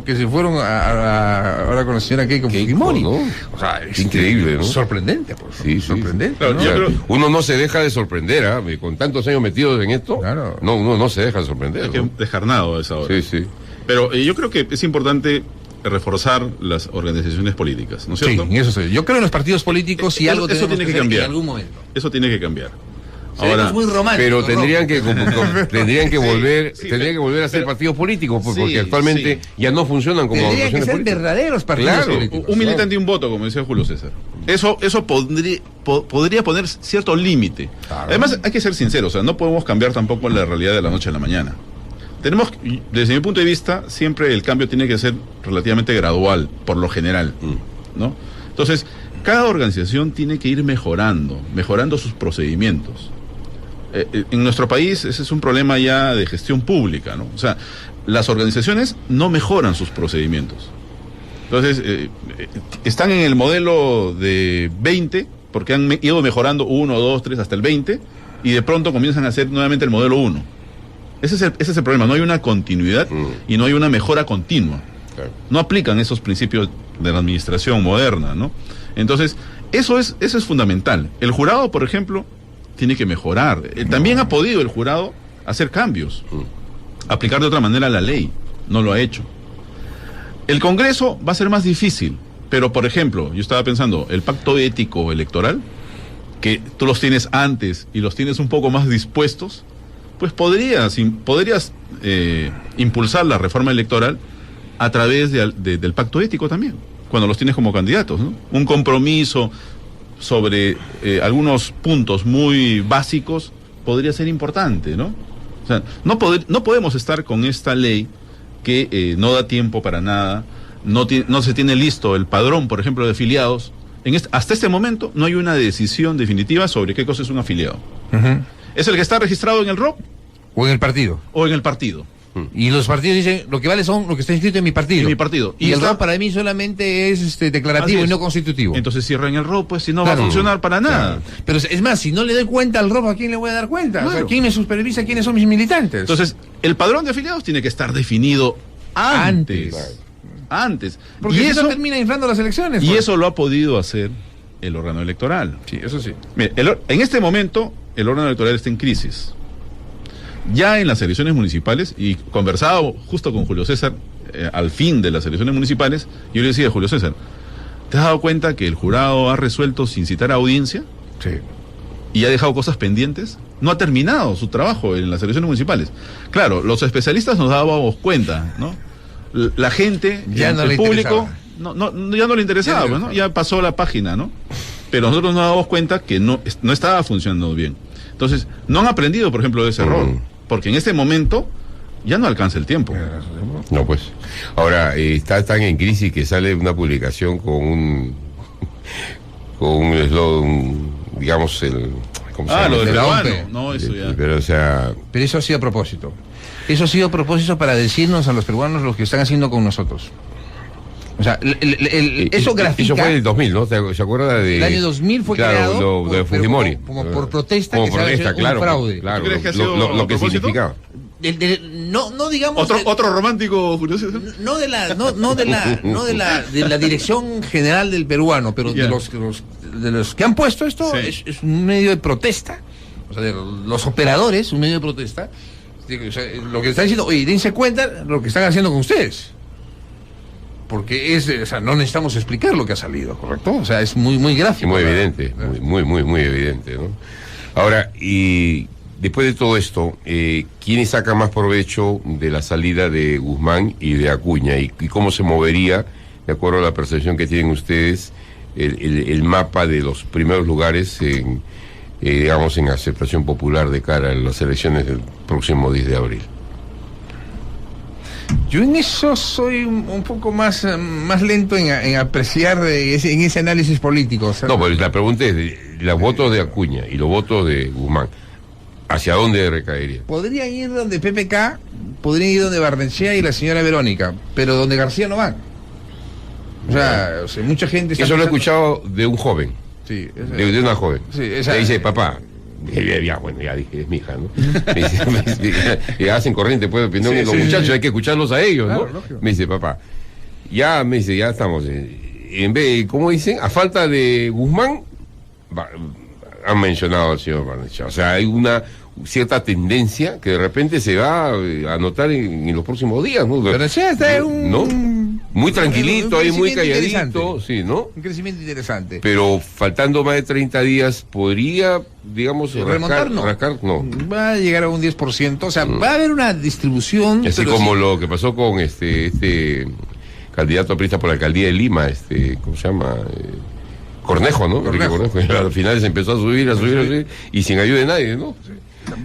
que se fueron ahora con la señora Keiko Fujimori, ¿no? O sea, es increíble, ¿no? Sorprendente, por favor. Sí, sorprendente. Claro, ¿no? Uno no se deja de sorprender, ¿eh? Con tantos años metidos en esto, claro. Uno no se deja de sorprender. Es que descarnado a esa hora. Sí. Pero yo creo que es importante reforzar las organizaciones políticas, ¿no es cierto? Sí, eso sí. Yo creo en los partidos políticos y algo eso tiene que cambiar en algún momento. Eso tiene que cambiar. Ahora, es muy romántico, pero tendrían que volver a ser partidos políticos, porque actualmente ya no funcionan como tendrían que ser políticas. Verdaderos partidos políticos. Un militante y un voto, como decía Julio César. Eso podría poner cierto límite. Claro. Además, hay que ser sinceros, o sea, no podemos cambiar tampoco la realidad de la noche a la mañana. Desde mi punto de vista, siempre el cambio tiene que ser relativamente gradual, por lo general, ¿no? Entonces, cada organización tiene que ir mejorando sus procedimientos. En nuestro país ese es un problema ya de gestión pública, ¿no? O sea, las organizaciones no mejoran sus procedimientos. Entonces, están en el modelo de 20, porque han ido mejorando 1, 2, 3, hasta el 20, y de pronto comienzan a hacer nuevamente el modelo 1. Ese es el problema, no hay una continuidad y no hay una mejora continua. Claro. No aplican esos principios de la administración moderna, ¿no? Entonces, eso es fundamental. El jurado, por ejemplo, tiene que mejorar. También ha podido el jurado hacer cambios, aplicar de otra manera la ley. No lo ha hecho. El Congreso va a ser más difícil, pero, por ejemplo, yo estaba pensando, el pacto ético electoral, que tú los tienes antes y los tienes un poco más dispuestos, pues podrías impulsar la reforma electoral a través del pacto ético también, cuando los tienes como candidatos, ¿no? Un compromiso sobre algunos puntos muy básicos podría ser importante, ¿no? O sea, no podemos estar con esta ley que no da tiempo para nada, no se tiene listo el padrón, por ejemplo, de afiliados. Hasta este momento no hay una decisión definitiva sobre qué cosa es un afiliado. ¿Es el que está registrado en el ROP? ¿O en el partido? ¿O en el partido? Y los partidos dicen, lo que vale son lo que está inscrito en mi partido. En mi partido. Y el ROP para mí solamente es declarativo y no constitutivo. Entonces cierran el ROP, pues si no va a funcionar para nada. Pero es más, si no le doy cuenta al ROP, ¿a quién le voy a dar cuenta? Claro. O sea, ¿quién me supervisa? ¿Quiénes son mis militantes? Entonces, el padrón de afiliados tiene que estar definido antes. Porque y eso termina inflando las elecciones. Y pues. eso lo ha podido hacer el órgano electoral. Sí, eso sí. Mire, en este momento, el órgano electoral está en crisis. Ya en las elecciones municipales, y conversaba justo con Julio César al fin de las elecciones municipales, yo le decía a Julio César, ¿te has dado cuenta que el jurado ha resuelto sin citar a audiencia? Sí. Y ha dejado cosas pendientes. No ha terminado su trabajo en las elecciones municipales. Claro, los especialistas nos dábamos cuenta, ¿no? La gente, ya no el público, ya no le interesaba, pues, ¿no? Ya pasó la página, ¿no? Pero nosotros nos dábamos cuenta que no estaba funcionando bien. Entonces, no han aprendido, por ejemplo, de ese error. Porque en este momento ya no alcanza el tiempo. No, pues. Ahora, está tan en crisis que sale una publicación con un eslogan, digamos, ¿cómo se llama? Lo del peruano. OMPE. No, eso ya. Pero, o sea... Pero eso ha sido a propósito. Eso ha sido a propósito para decirnos a los peruanos lo que están haciendo con nosotros. O sea, eso grafica... Eso fue en el 2000, ¿no? ¿Se acuerda de...? El año 2000 fue creado de Fujimori. Como por protesta, como que protesta, se claro, un fraude. Claro, ¿Tú crees que ha sido lo que a propósito? significaba. No digamos... ¿Otro romántico, Julio César? No de la dirección general del peruano, pero de los que han puesto esto, sí. es un medio de protesta. O sea, de los operadores, un medio de protesta. O sea, lo que están diciendo, oye, dense cuenta lo que están haciendo con ustedes. Porque no necesitamos explicar lo que ha salido, ¿correcto? O sea, es muy gráfico. Muy evidente, muy evidente, ¿no? Ahora, y después de todo esto, ¿quiénes sacan más provecho de la salida de Guzmán y de Acuña? ¿Y cómo se movería, de acuerdo a la percepción que tienen ustedes, el mapa de los primeros lugares digamos, en aceptación popular de cara a las elecciones del próximo 10 de abril? Yo en eso soy un poco más lento en apreciar en ese análisis político. O sea, no, pues la pregunta es, los votos de Acuña y los votos de Guzmán, ¿hacia dónde recaería? Podrían ir donde PPK, podrían ir donde Barnechea y la señora Verónica, pero donde García no van. O sea, mucha gente... Eso lo he escuchado de un joven, sí, de una joven. Sí, le dice, papá... ya dije, es mi hija, ¿no? Me dice, hacen corriente, pues, los muchachos, hay que escucharlos a ellos, claro, ¿no? Lógico. Me dice, papá, ya estamos, en vez, ¿cómo dicen? A falta de Guzmán, han mencionado al señor Barnechea. O sea, hay una cierta tendencia que de repente se va a notar en los próximos días, ¿no? Barnechea está ¿no? Muy tranquilito, ahí muy calladito, sí, ¿no? Un crecimiento interesante. Pero faltando más de 30 días, ¿podría, digamos, remontar? No. No. Va a llegar a un 10%, o sea, va a haber una distribución... Así como lo que pasó con este candidato aprista por la alcaldía de Lima, ¿cómo se llama? Cornejo, ¿no? Cornejo. Al final se empezó a subir, y sin ayuda de nadie, ¿no?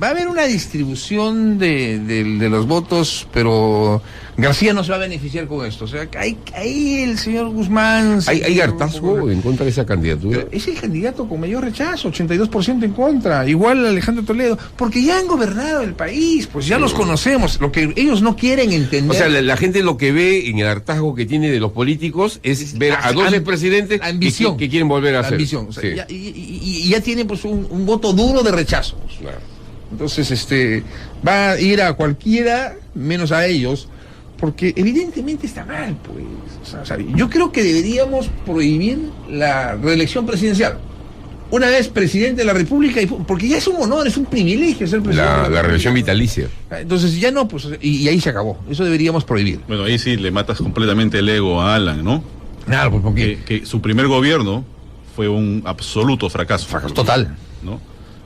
Va a haber una distribución de los votos, pero García no se va a beneficiar con esto. O sea, ahí el señor Guzmán... ¿Hay hartazgo en contra de esa candidatura? Es el candidato con mayor rechazo, 82% en contra. Igual Alejandro Toledo, porque ya han gobernado el país, pues ya los conocemos. Lo que ellos no quieren entender... O sea, la gente lo que ve en el hartazgo que tiene de los políticos es ver a dos expresidentes que quieren volver a hacer. Ambición. O sea, sí. y ya tiene pues un voto duro de rechazo. Claro. Entonces, va a ir a cualquiera menos a ellos, porque evidentemente está mal, pues. O sea, yo creo que deberíamos prohibir la reelección presidencial. Una vez presidente de la República, porque ya es un honor, es un privilegio ser presidente. La reelección vitalicia. Entonces ya no, pues, y ahí se acabó. Eso deberíamos prohibir. Bueno, ahí sí le matas completamente el ego a Alan, ¿no? Claro, pues porque... Que su primer gobierno fue un absoluto fracaso. Fracaso total. ¿No?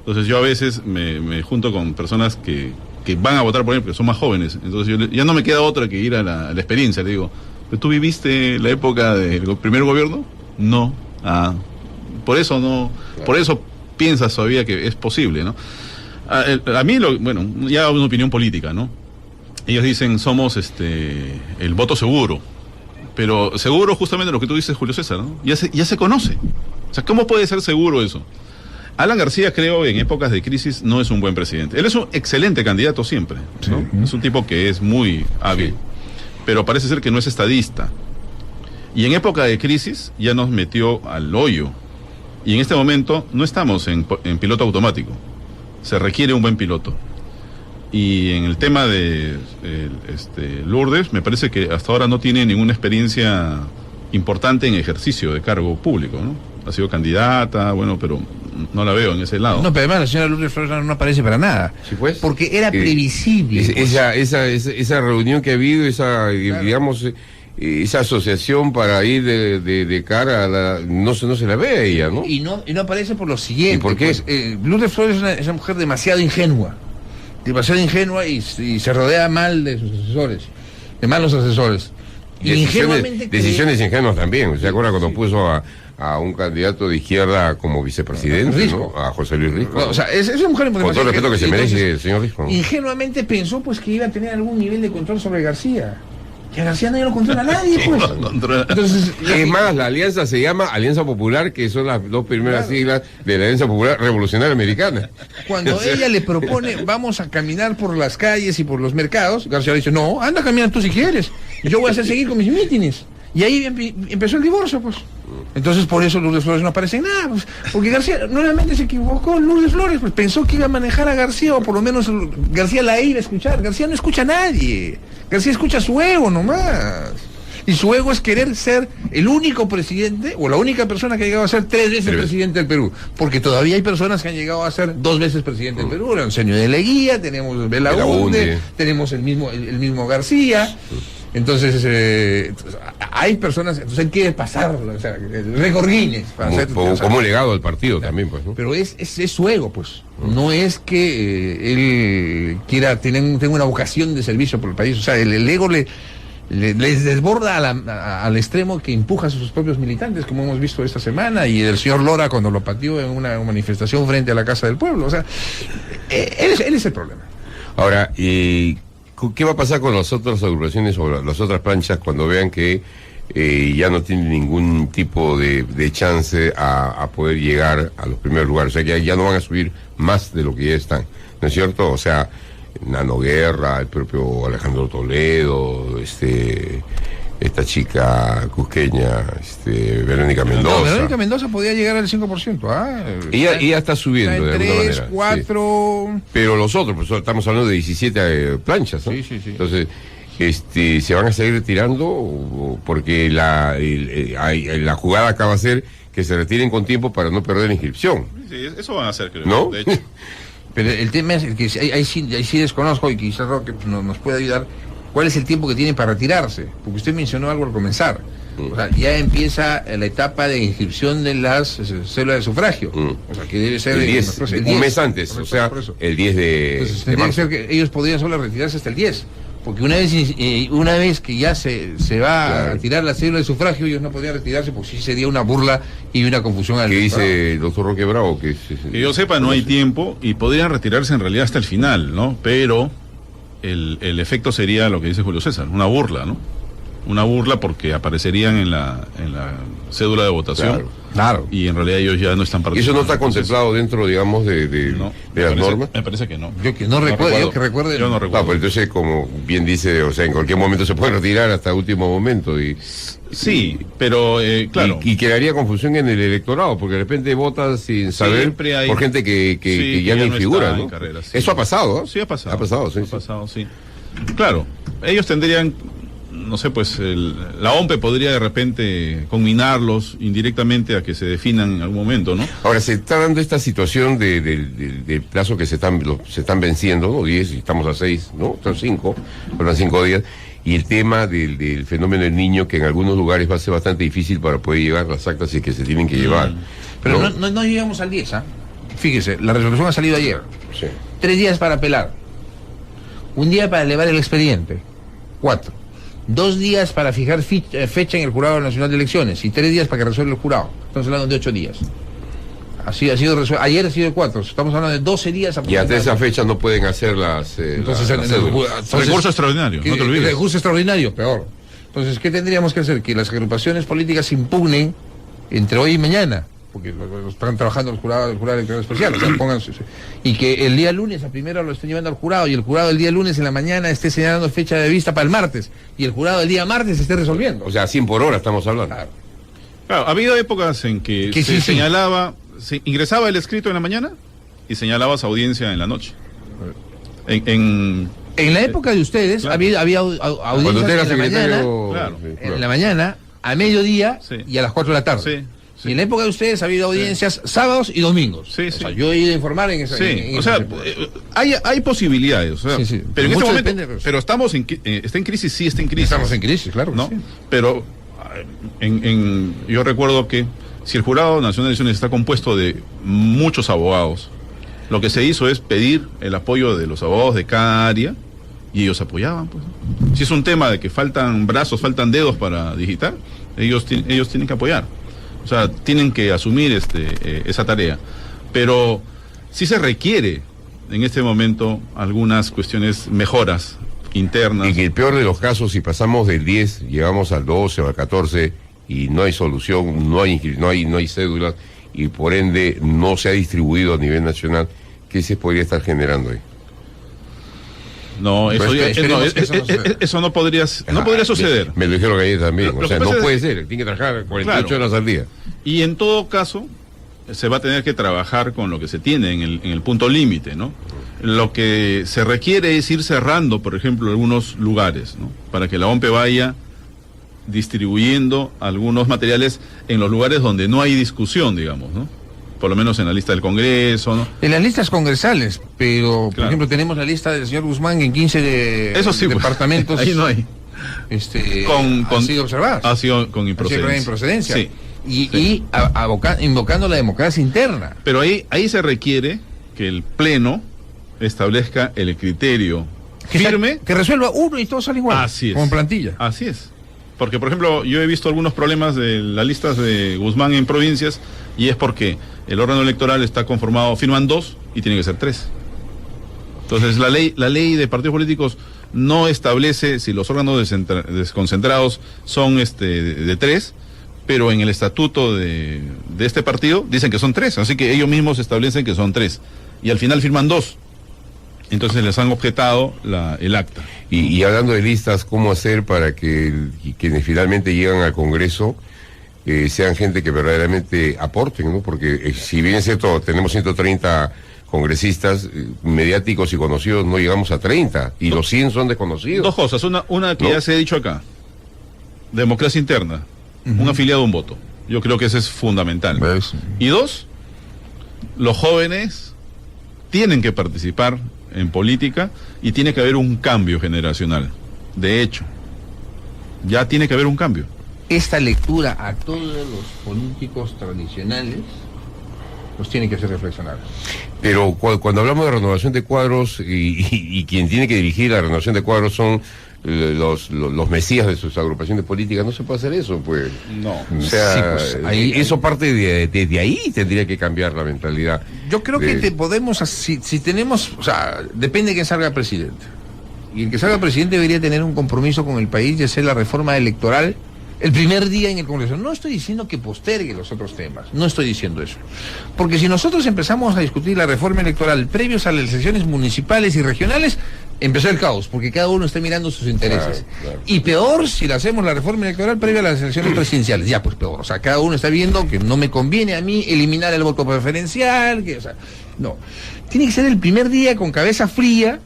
Entonces yo a veces me junto con personas que van a votar por él, porque son más jóvenes. Entonces ya no me queda otra que ir a la experiencia. Le digo, ¿tú viviste la época del primer gobierno? No. Por eso no, por eso piensas todavía que es posible, ¿no? A mí, ya una opinión política, ¿no? ellos dicen somos el voto seguro, pero seguro justamente lo que tú dices, Julio César, ¿no? Ya se conoce. O sea, ¿cómo puede ser seguro eso? Alan García, creo, en épocas de crisis no es un buen presidente. Él es un excelente candidato siempre, ¿no? Sí. Es un tipo que es muy hábil, sí, pero parece ser que no es estadista. Y en época de crisis ya nos metió al hoyo. Y en este momento no estamos en piloto automático. Se requiere un buen piloto. Y en el tema de Lourdes, me parece que hasta ahora no tiene ninguna experiencia importante en ejercicio de cargo público, ¿no? Ha sido candidata, bueno, pero no la veo en ese lado. No, pero además la señora Lourdes Flores no aparece para nada. ¿Sí, pues? Porque era previsible. Esa reunión que ha habido, claro, digamos, esa asociación para ir de cara a la... No se la ve a ella, ¿no? Y no aparece por lo siguiente. ¿Y por qué? Pues, Lourdes Flores es una mujer demasiado ingenua y se rodea mal de sus asesores, de malos asesores. Decisiones ingenuas también. ¿Se acuerda cuando puso a un candidato de izquierda como vicepresidente, ¿no? A José Luis Risco? No, o sea, es una mujer... Con todo el respeto que se merece el señor Risco, ¿no? Ingenuamente pensó pues que iba a tener algún nivel de control sobre García. Que a García no lo controla nadie, pues. Entonces, es más, la alianza se llama Alianza Popular, que son las dos primeras siglas de la Alianza Popular Revolucionaria Americana. Cuando ella le propone, vamos a caminar por las calles y por los mercados, García le dice, no, anda a caminar tú si quieres. Yo voy a hacer seguir con mis mítines. Y ahí empezó el divorcio, pues. Entonces por eso Lourdes Flores no aparece en nada, pues, porque García nuevamente se equivocó. Lourdes Flores pues pensó que iba a manejar a García, o por lo menos García la iba a escuchar. García no escucha a nadie. García escucha su ego nomás. Y su ego es querer ser el único presidente o la única persona que ha llegado a ser 3 veces presidente del Perú. Porque todavía hay personas que han llegado a ser 2 veces presidente del Perú. El señor de Leguía, tenemos Belaúnde, tenemos el mismo García. Entonces, hay personas, entonces él quiere pasarlo, o sea, el récord Guinness. Como legado al partido también, pues, ¿no? Pero es su ego, pues. No es que él quiera tenga una vocación de servicio por el país. O sea, el ego les desborda al extremo que empuja a sus propios militantes, como hemos visto esta semana, y el señor Lora cuando lo pateó en una manifestación frente a la Casa del Pueblo. O sea, él es el problema. Ahora, ¿qué va a pasar con las otras agrupaciones o las otras planchas cuando vean que ya no tienen ningún tipo de chance a poder llegar a los primeros lugares? O sea, que ya no van a subir más de lo que ya están, ¿no es cierto? O sea, Nano Guerra, el propio Alejandro Toledo, esta chica cusqueña, Verónica Mendoza. No, Verónica Mendoza podía llegar al 5%. Ella está subiendo de alguna manera. 4... Sí. Pero los otros, pues estamos hablando de 17 planchas, ¿no? Sí. Entonces, ¿se van a seguir retirando? Porque la jugada acaba de ser que se retiren con tiempo para no perder la inscripción. Sí, eso van a hacer, creo. ¿No? De hecho. Pero el tema es que ahí sí desconozco, y quizás Roque nos puede ayudar. ¿Cuál es el tiempo que tienen para retirarse? Porque usted mencionó algo al comenzar. O sea, ya empieza la etapa de inscripción de las células de sufragio. O sea, que debe ser el 10, un mes antes, por eso, el 10 de marzo. Ser que ellos podrían solo retirarse hasta el 10. Porque una vez que ya se va a retirar la célula de sufragio, ellos no podrían retirarse, porque sí sería una burla y una confusión. ¿Qué dice el doctor Roque Bravo? Que yo sepa, no hay tiempo y podrían retirarse en realidad hasta el final, ¿no? Pero el efecto sería lo que dice Julio César, una burla, ¿no? Una burla porque aparecerían en la cédula de votación. Claro. Y en realidad ellos ya no están participando. ¿Y eso no está contemplado dentro, digamos, de las normas? Me parece que no. Yo que no recuerdo. Yo no recuerdo. Pues entonces, como bien dice, o sea, en cualquier momento se puede retirar hasta el último momento. Sí, pero claro. Y quedaría confusión en el electorado, porque de repente votas sin saber por gente que ya ni figura, ¿no? Carrera, sí. Eso ha pasado, ¿no? Sí, ha pasado. Ha pasado, sí. Ha pasado, sí. Claro, ellos tendrían, no sé, pues la OMPE podría de repente conminarlos indirectamente a que se definan en algún momento, ¿no? Ahora, se está dando esta situación del plazo que se están venciendo, ¿no? 10, y estamos a 6, ¿no? Están 5, faltan 5 días. Y el tema del fenómeno del niño, que en algunos lugares va a ser bastante difícil para poder llevar las actas y que se tienen que llevar. Pero no llegamos al 10, ¿ah? Fíjese, la resolución ha salido ayer. Sí. 3 días para apelar. 1 día para elevar el expediente. 4. 2 días para fijar fecha en el Jurado Nacional de Elecciones y 3 días para que resuelva el jurado. Estamos hablando de 8 días. Ayer ha sido de 4, estamos hablando de 12 días. Y hasta esa fecha no pueden hacer las... recurso extraordinario, no te olvides. Recurso extraordinario, peor. Entonces, ¿qué tendríamos que hacer? Que las agrupaciones políticas impugnen entre hoy y mañana, porque lo están trabajando el jurado electoral especial, o sea, y que el día lunes a primera lo estén llevando al jurado, y el jurado el día lunes en la mañana esté señalando fecha de vista para el martes, y el jurado el día martes esté resolviendo. O sea, 100 por hora estamos hablando. Claro, ha habido épocas en que se señalaba, se ingresaba el escrito en la mañana y señalabas audiencia en la noche. En la época de ustedes, claro, había audiencias en la mañana, claro, en la mañana, a mediodía, sí, y a las 4 de la tarde. Sí. Sí. Y en la época de ustedes ha habido audiencias sábados y domingos. Sí, o sea, yo he ido a informar en esa. Sí, hay posibilidades. O sea, sí. Pero en este momento, pero estamos está en crisis, sí, está en crisis. Estamos en crisis, claro. ¿No? Sí. Pero yo recuerdo que si el Jurado Nacional de Elecciones está compuesto de muchos abogados, lo que se hizo es pedir el apoyo de los abogados de cada área y ellos apoyaban. Pues. Si es un tema de que faltan brazos, faltan dedos para digitar, ellos tienen que apoyar. O sea, tienen que asumir esa tarea. Pero sí se requiere en este momento algunas cuestiones, mejoras internas. Y que el peor de los casos, si pasamos del 10, llegamos al 12 o al 14 y no hay solución, no hay cédulas y por ende no se ha distribuido a nivel nacional, ¿qué se podría estar generando ahí? No, eso no podría suceder. Me lo dijeron ayer también. O sea, no puede ser. Tiene que trabajar 48 horas al día. Y en todo caso, se va a tener que trabajar con lo que se tiene en el punto límite, ¿no? Lo que se requiere es ir cerrando, por ejemplo, algunos lugares, ¿no? Para que la OMPE vaya distribuyendo algunos materiales en los lugares donde no hay discusión, digamos, ¿no? Por lo menos en la lista del Congreso, ¿no? En las listas congresales, pero, por ejemplo, tenemos la lista del señor Guzmán en 15 departamentos. Ahí no hay. Ha sido observado. Ha sido con improcedencia. Sí. Y invocando la democracia interna. Pero ahí se requiere que el Pleno establezca el criterio firme. Que resuelva uno y todos salen igual. Así es. Como plantilla. Así es. Porque, por ejemplo, yo he visto algunos problemas de las listas de Guzmán en provincias y es porque el órgano electoral está conformado, firman 2 y tiene que ser 3. Entonces, la ley de partidos políticos no establece si los órganos desconcentrados son de 3, pero en el estatuto de este partido dicen que son 3, así que ellos mismos establecen que son 3 y al final firman 2. Entonces les han objetado el acta. Y hablando de listas, ¿cómo hacer para que quienes finalmente llegan al Congreso sean gente que verdaderamente aporten, ¿no? Porque si bien es cierto, tenemos 130 congresistas mediáticos y conocidos, no llegamos a 30, y los 100 son desconocidos. Dos cosas, una que ya se ha dicho acá, democracia interna, un afiliado, un voto. Yo creo que eso es fundamental. Y 2, los jóvenes tienen que participar en política y tiene que haber un cambio generacional. De hecho, ya tiene que haber un cambio. Esta lectura a todos los políticos tradicionales los tiene que hacer reflexionar. Pero cuando hablamos de renovación de cuadros y quien tiene que dirigir la renovación de cuadros son los mesías de sus agrupaciones políticas, no se puede hacer eso, pues. No. O sea, sí, pues, eso parte de ahí, tendría que cambiar la mentalidad. Yo creo que podemos, si tenemos, o sea, depende de quién salga presidente. Y el que salga presidente debería tener un compromiso con el país de hacer la reforma electoral el primer día en el Congreso. No estoy diciendo que postergue los otros temas, no estoy diciendo eso. Porque si nosotros empezamos a discutir la reforma electoral previos a las elecciones municipales y regionales, empezó el caos, porque cada uno está mirando sus intereses. Claro. Y peor si le hacemos la reforma electoral previa a las elecciones presidenciales. Ya, pues peor. O sea, cada uno está viendo que no me conviene a mí eliminar el voto preferencial, no. Tiene que ser el primer día con cabeza fría,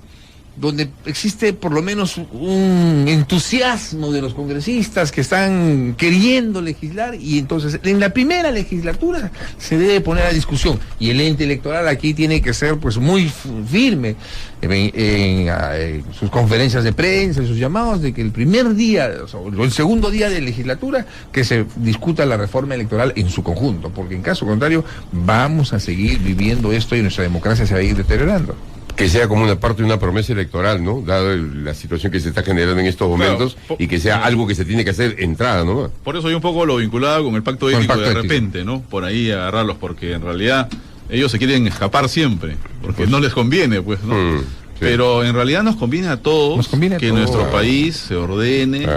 donde existe por lo menos un entusiasmo de los congresistas que están queriendo legislar, y entonces en la primera legislatura se debe poner a discusión, y el ente electoral aquí tiene que ser pues muy firme en sus conferencias de prensa, en sus llamados, de que el primer día, o el segundo día de legislatura, que se discuta la reforma electoral en su conjunto, porque en caso contrario vamos a seguir viviendo esto y nuestra democracia se va a ir deteriorando. Que sea como una parte de una promesa electoral, ¿no? Dado la situación que se está generando en estos momentos, claro, y que sea algo que se tiene que hacer entrada, ¿no? Por eso yo un poco lo vinculaba con el pacto ético de repente, ¿no? Por ahí agarrarlos, porque en realidad ellos se quieren escapar siempre, porque no les conviene, pues, ¿no? Sí. Pero en realidad nos conviene a todos que nuestro país se ordene,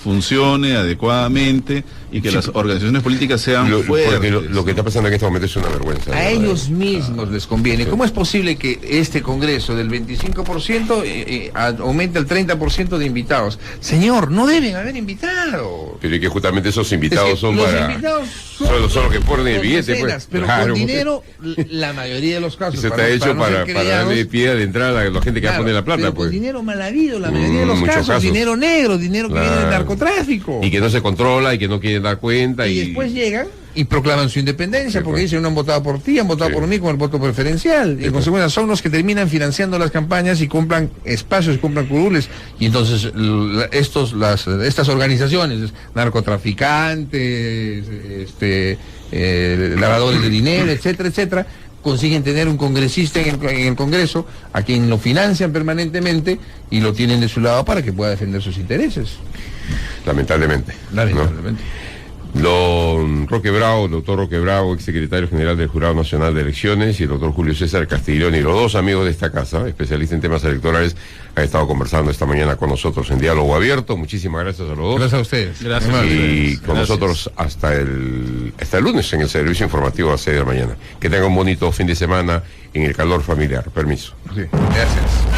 funcione adecuadamente y que las organizaciones políticas sean fuertes. Porque lo que está pasando en este momento es una vergüenza. A ellos mismos les conviene. ¿Cómo es posible que este Congreso del 25% aumente el 30% de invitados? Señor, no deben haber invitados. Pero es que justamente esos invitados son los para... invitados son los que ponen el billete, pues. Pero con dinero, la mayoría de los casos. Eso está hecho para darle pie de entrada a la gente que va a poner la plata, pero pues. Con dinero mal habido, la mayoría de los casos. Dinero negro, dinero que viene del narcotráfico. Y que no se controla y que no quieren dar cuenta. Y después llegan y proclaman su independencia, sí, porque dicen no han votado por ti, han votado por mí con el voto preferencial. Y en consecuencia son los que terminan financiando las campañas y compran espacios, compran curules. Y entonces estas organizaciones, narcotraficantes, lavadores de dinero, etcétera, etcétera, consiguen tener un congresista en el Congreso a quien lo financian permanentemente y lo tienen de su lado para que pueda defender sus intereses. Lamentablemente. Lamentablemente. Don Roque Bravo, el doctor Roque Bravo, exsecretario general del Jurado Nacional de Elecciones, y el doctor Julio César Castiglioni, los dos amigos de esta casa, especialistas en temas electorales, han estado conversando esta mañana con nosotros en Diálogo Abierto. Muchísimas gracias a los dos. Gracias a ustedes. Gracias. Y con nosotros hasta el lunes en el servicio informativo a las 6 de la mañana. Que tengan un bonito fin de semana en el calor familiar. Permiso. Sí, gracias.